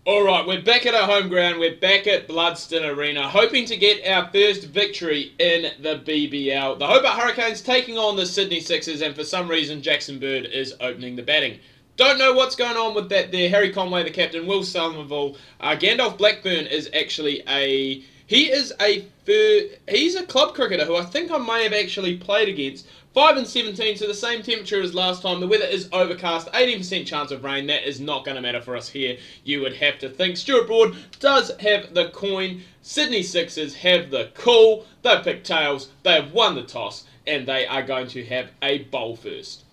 Alright, we're back at our home ground. We're back at Bloodston Arena, hoping to get our first victory in the BBL. The Hobart Hurricanes taking on the Sydney Sixers, and for some reason Jackson Bird is opening the batting. Don't know what's going on with that there. Harry Conway, the captain, Will Sullivan. Gandalf Blackburn is actually a... He's a club cricketer who I think I may have actually played against. 5 and 17, so the same temperature as last time. The weather is overcast, 18% chance of rain. That is not going to matter for us here, you would have to think. Stuart Broad does have the coin. Sydney Sixers have the call. They've picked tails. They have won the toss, and they are going to have a bowl first.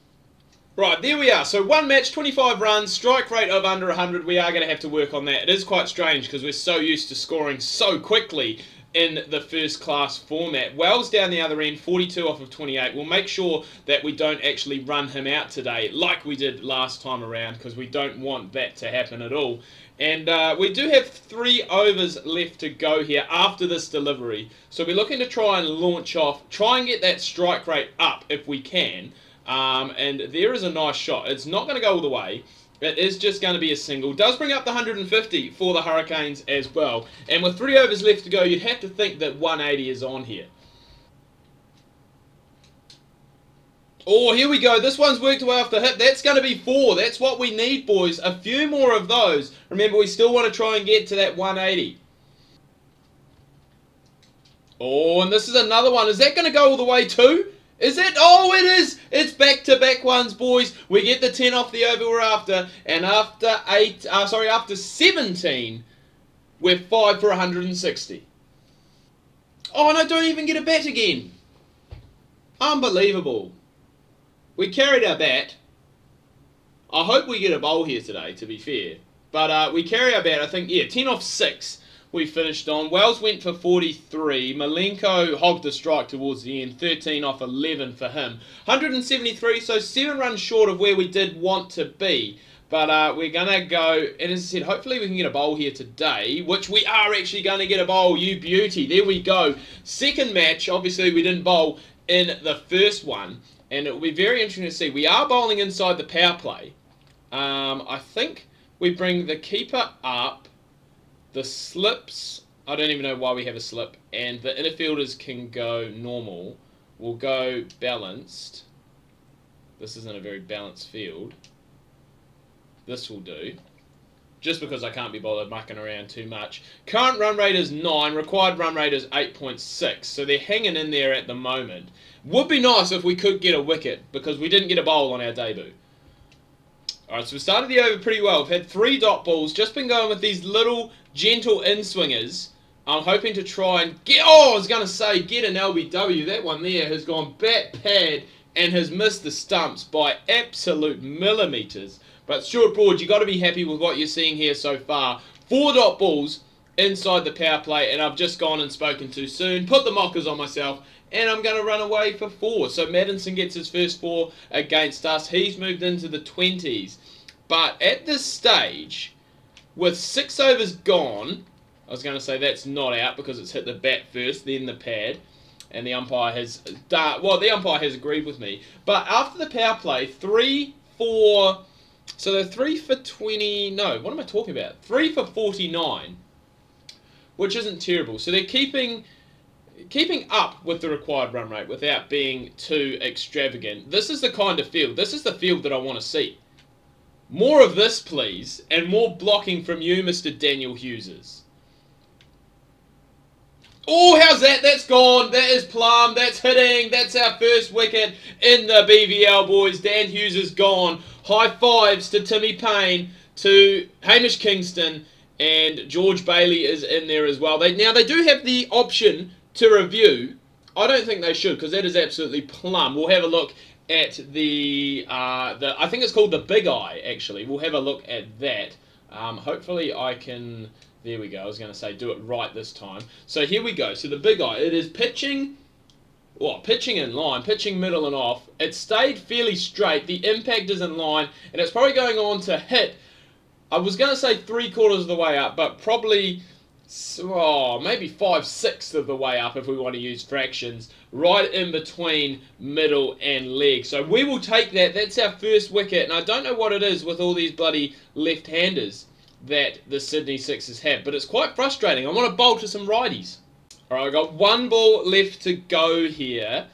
Right, there we are. So one match, 25 runs, strike rate of under 100. We are going to have to work on that. It is quite strange because we're so used to scoring so quickly in the first class format. Wells down the other end, 42 off of 28. We'll make sure that we don't actually run him out today like we did last time around, because we don't want that to happen at all. And we do have 3 overs left to go here after this delivery. So we're looking to try and launch off, try and get that strike rate up if we can. And there is a nice shot. It's not going to go all the way. It is just going to be a single. Does bring up the 150 for the Hurricanes as well. And with 3 overs left to go, you'd have to think that 180 is on here. Oh, here we go. This one's worked away off the hip. That's going to be 4. That's what we need, boys. A few more of those. Remember, we still want to try and get to that 180. Oh, and this is another one. Is that going to go all the way too? Is it? Oh, it is. It's back-to-back ones, boys. We get the 10 off the over we're after, and after 17, we're 5 for 160. Oh, and I don't even get a bat again. Unbelievable. We carried our bat. I hope we get a bowl here today, to be fair. But we carry our bat, I think, yeah, 10 off 6. We finished on. Wells went for 43. Malenko hogged the strike towards the end. 13 off 11 for him. 173, so 7 runs short of where we did want to be. But we're going to go, and as I said, hopefully we can get a bowl here today, which we are actually going to get a bowl. You beauty. There we go. Second match. Obviously, we didn't bowl in the first one, and it will be very interesting to see. We are bowling inside the power play. I think we bring the keeper up. The slips, I don't even know why we have a slip, and the interfielders can go normal. We'll go balanced. This isn't a very balanced field. This will do. Just because I can't be bothered mucking around too much. Current run rate is 9, required run rate is 8.6, so they're hanging in there at the moment. Would be nice if we could get a wicket, because we didn't get a bowl on our debut. Alright, so we started the over pretty well. We've had 3 dot balls, just been going with these little gentle in-swingers. I'm hoping to try and get, I was going to say, get an LBW. That one there has gone bat pad and has missed the stumps by absolute millimetres. But Stuart Broad, you've got to be happy with what you're seeing here so far. 4 dot balls inside the power play, and I've just gone and spoken too soon. Put the mockers on myself, and I'm going to run away for 4. So Maddinson gets his first 4 against us. He's moved into the 20s. But at this stage, with 6 overs gone, I was going to say that's not out because it's hit the bat first, then the pad. And the umpire has, the umpire has agreed with me. But after the power play, 3 for, so they're 3 for 20, no, what am I talking about? 3 for 49, which isn't terrible. So they're keeping up with the required run rate without being too extravagant. This is the kind of field, this is the field that I want to see. More of this, please, and more blocking from you, Mr. Daniel Hughes. Oh, how's that? That's gone. That is plumb. That's hitting. That's our first wicket in the BBL, boys. Dan Hughes is gone. High fives to Timmy Payne, to Hamish Kingston, and George Bailey is in there as well. Now, they do have the option to review. I don't think they should, because that is absolutely plumb. We'll have a look at I think it's called the Big Eye, actually. We'll have a look at that. Hopefully I can, there we go, I was going to say do it right this time. So here we go. So the Big Eye, it is pitching, well, pitching in line, pitching middle and off. It stayed fairly straight. The impact is in line, and it's probably going on to hit, I was going to say 3/4 of the way up, but probably, maybe 5/6 of the way up if we want to use fractions, right in between middle and leg. So we will take that. That's our first wicket, and I don't know what it is with all these bloody left-handers, that the Sydney Sixers have. But it's quite frustrating. I want to bowl to some righties. Alright, I've got one ball left to go here.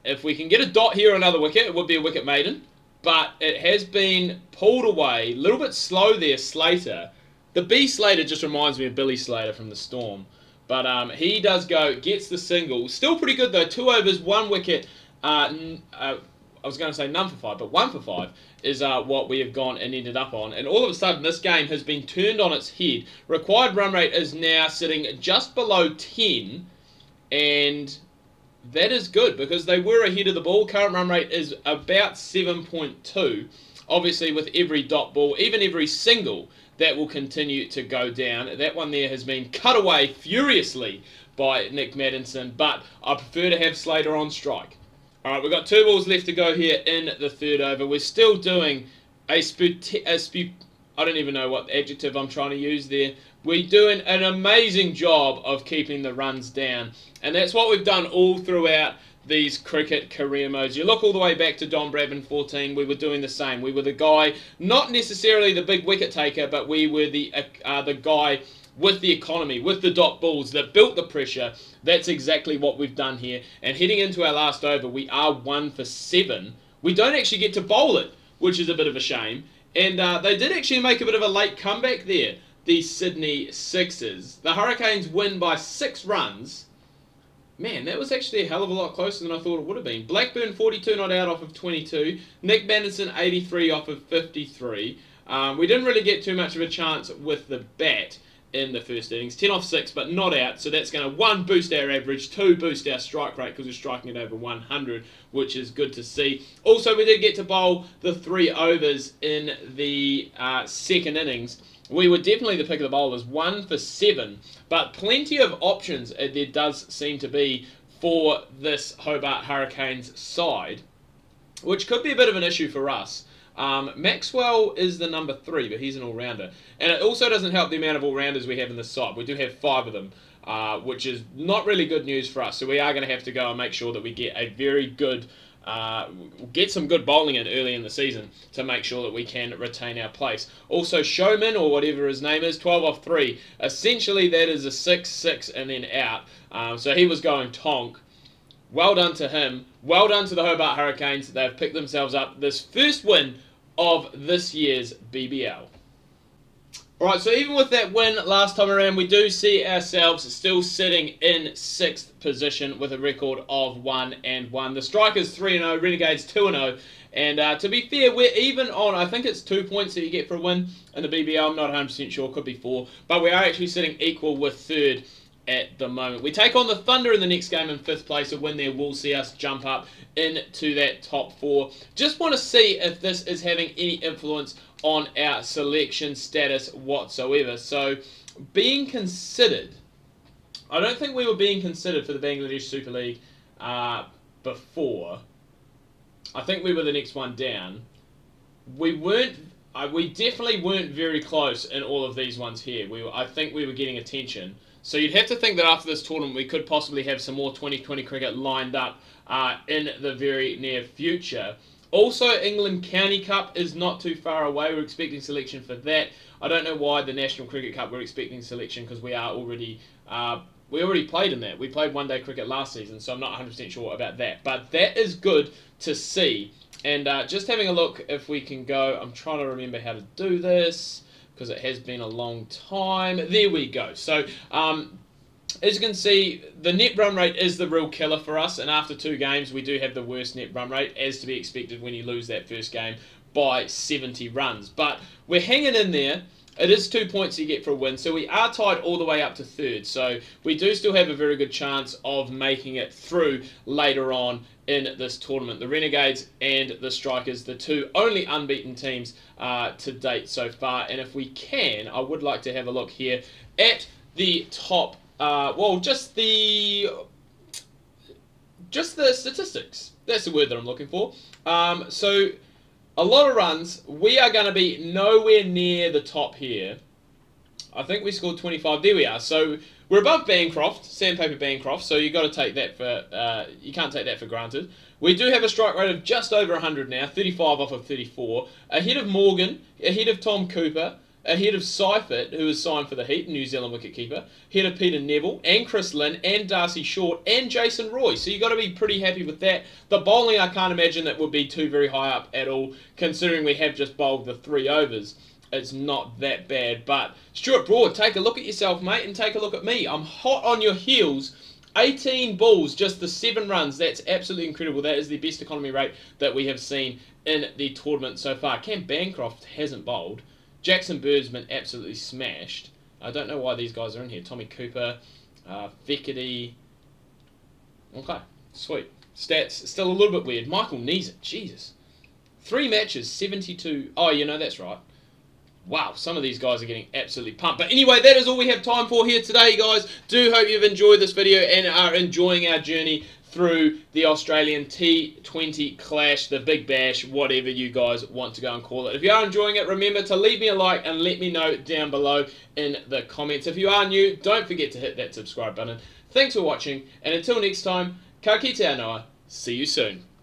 If we can get a dot here on another wicket, it would be a wicket maiden. But it has been pulled away. A little bit slow there, Slater. The B Slater just reminds me of Billy Slater from the Storm. But he does go, gets the single. Still pretty good though. 2 overs, 1 wicket. I was going to say none for 5, but 1 for 5 is what we have gone and ended up on. And all of a sudden, this game has been turned on its head. Required run rate is now sitting just below 10. And that is good because they were ahead of the ball. Current run rate is about 7.2. Obviously, with every dot ball, even every single, that will continue to go down. That one there has been cut away furiously by Nick Maddinson, but I prefer to have Slater on strike. Alright, we've got 2 balls left to go here in the 3rd over. We're still doing I don't even know what adjective I'm trying to use there. We're doing an amazing job of keeping the runs down. And that's what we've done all throughout these cricket career modes. You look all the way back to Don Bradman 14, we were doing the same. We were the guy, not necessarily the big wicket taker, but we were the guy with the economy, with the dot balls that built the pressure. That's exactly what we've done here. And heading into our last over, we are 1 for 7. We don't actually get to bowl it, which is a bit of a shame. And they did actually make a bit of a late comeback there, the Sydney Sixers. The Hurricanes win by 6 runs. Man, that was actually a hell of a lot closer than I thought it would have been. Blackburn 42 not out off of 22. Nick Maddinson 83 off of 53. We didn't really get too much of a chance with the bat in the first innings. 10 off 6, but not out. So that's going to, 1, boost our average, 2, boost our strike rate because we're striking it over 100, which is good to see. Also, we did get to bowl the 3 overs in the 2nd innings. We were definitely the pick of the bowlers, 1 for 7, but plenty of options there does seem to be for this Hobart Hurricanes side, which could be a bit of an issue for us. Maxwell is the number 3, but he's an all-rounder. And it also doesn't help the amount of all-rounders we have in the side. We do have 5 of them, which is not really good news for us. So we are going to have to go and make sure that we get a very good, get some good bowling in early in the season to make sure that we can retain our place. Also, Showman, or whatever his name is, 12 off 3. Essentially, that is a 6-6 and then out. So he was going tonk. Well done to him. Well done to the Hobart Hurricanes. They've picked themselves up this first win of this year's BBL. Alright, so even with that win last time around, we do see ourselves still sitting in 6th position with a record of 1-1. The Strikers 3-0, Renegades 2-0. And to be fair, we're even on, I think it's 2 points that you get for a win in the BBL. I'm not 100% sure, could be 4. But we are actually sitting equal with 3rd at the moment. We take on the Thunder in the next game in 5th place. A win there will see us jump up into that top 4. Just want to see if this is having any influence on our selection status whatsoever. So, being considered, I don't think we were being considered for the Bangladesh Super League before. I think we were the next one down. We weren't. We definitely weren't very close in all of these ones here. I think we were getting attention. So you'd have to think that after this tournament we could possibly have some more 2020 cricket lined up in the very near future. Also, England County Cup is not too far away. We're expecting selection for that. I don't know why the National Cricket Cup we're expecting selection, because we are already we already played in that. We played one-day cricket last season, so I'm not 100% sure about that. But that is good to see. And just having a look if we can go. I'm trying to remember how to do this, because it has been a long time. There we go. So, as you can see, the net run rate is the real killer for us, and after 2 games, we do have the worst net run rate, as to be expected when you lose that first game by 70 runs. But we're hanging in there. It is 2 points you get for a win, so we are tied all the way up to 3rd. So we do still have a very good chance of making it through later on in this tournament. The Renegades and the Strikers, the 2 only unbeaten teams to date so far. And if we can, I would like to have a look here at the top, well, just the statistics. That's the word that I'm looking for. So a lot of runs. We are going to be nowhere near the top here. I think we scored 25. There we are. So we're above Bancroft, Sandpaper Bancroft. So you got to take that for you can't take that for granted. We do have a strike rate of just over 100 now, 35 off of 34, ahead of Morgan, ahead of Tom Cooper, ahead of Seifert, who was signed for the Heat, New Zealand wicketkeeper, ahead of Peter Neville, and Chris Lynn, and Darcy Short, and Jason Roy. So you've got to be pretty happy with that. The bowling, I can't imagine that would be too very high up at all, considering we have just bowled the 3 overs. It's not that bad. But Stuart Broad, take a look at yourself, mate, and take a look at me. I'm hot on your heels. 18 balls, just the 7 runs. That's absolutely incredible. That is the best economy rate that we have seen in the tournament so far. Cam Bancroft hasn't bowled. Jackson Bird's been absolutely smashed. I don't know why these guys are in here. Tommy Cooper, Feckerty. Okay, sweet. Stats, still a little bit weird. Michael Neeson, Jesus. 3 matches, 72. Oh, you know, that's right. Wow, some of these guys are getting absolutely pumped. But anyway, that is all we have time for here today, guys. Do hope you've enjoyed this video and are enjoying our journey through the Australian T20 Clash, the Big Bash, whatever you guys want to go and call it. If you are enjoying it, remember to leave me a like and let me know down below in the comments. If you are new, don't forget to hit that subscribe button. Thanks for watching, and until next time, ka kite anō. See you soon.